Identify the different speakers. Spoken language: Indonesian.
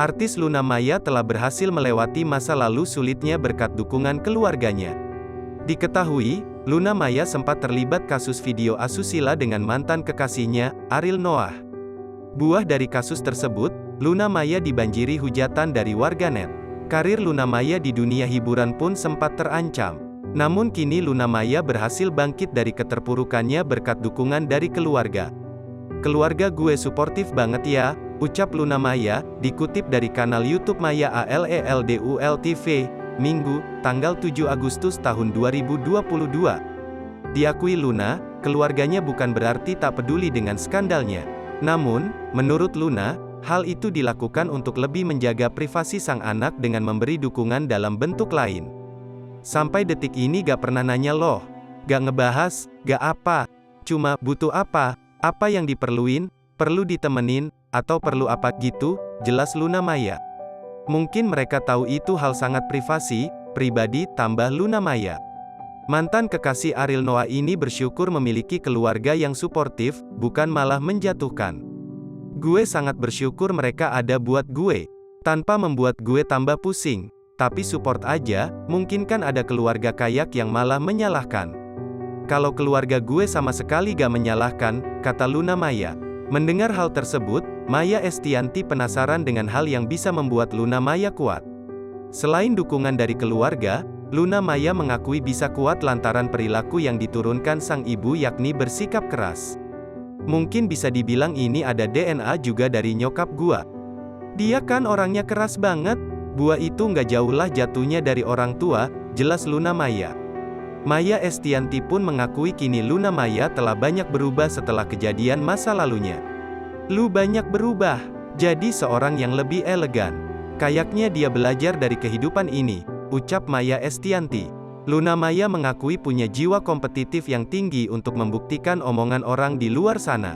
Speaker 1: Artis Luna Maya telah berhasil melewati masa lalu sulitnya berkat dukungan keluarganya. Diketahui, Luna Maya sempat terlibat kasus video asusila dengan mantan kekasihnya, Ariel Noah. Buah dari kasus tersebut, Luna Maya dibanjiri hujatan dari warganet. Karir Luna Maya di dunia hiburan pun sempat terancam. Namun kini Luna Maya berhasil bangkit dari keterpurukannya berkat dukungan dari keluarga. "Keluarga gue suportif banget ya," ucap Luna Maya, dikutip dari kanal YouTube Maya ALELDUL TV, Minggu, tanggal 7 Agustus tahun 2022. Diakui Luna, keluarganya bukan berarti tak peduli dengan skandalnya. Namun, menurut Luna, hal itu dilakukan untuk lebih menjaga privasi sang anak dengan memberi dukungan dalam bentuk lain. "Sampai detik ini gak pernah nanya loh, gak ngebahas, gak apa, cuma, butuh apa yang diperluin, perlu ditemenin, atau perlu apa gitu," jelas Luna Maya. "Mungkin mereka tahu itu hal sangat privasi, pribadi," tambah Luna Maya. Mantan kekasih Ariel Noah ini bersyukur memiliki keluarga yang suportif, bukan malah menjatuhkan. "Gue sangat bersyukur mereka ada buat gue, tanpa membuat gue tambah pusing. Tapi support aja, mungkin kan ada keluarga kayak yang malah menyalahkan. Kalau keluarga gue sama sekali gak menyalahkan," kata Luna Maya. Mendengar hal tersebut, Maia Estianty penasaran dengan hal yang bisa membuat Luna Maya kuat. Selain dukungan dari keluarga, Luna Maya mengakui bisa kuat lantaran perilaku yang diturunkan sang ibu yakni bersikap keras. "Mungkin bisa dibilang ini ada DNA juga dari nyokap gua. Dia kan orangnya keras banget. Buah itu nggak jauh lah jatuhnya dari orang tua," jelas Luna Maya. Maia Estianty pun mengakui kini Luna Maya telah banyak berubah setelah kejadian masa lalunya. "Lu banyak berubah, jadi seorang yang lebih elegan. Kayaknya dia belajar dari kehidupan ini," ucap Maia Estianty. Luna Maya mengakui punya jiwa kompetitif yang tinggi untuk membuktikan omongan orang di luar sana.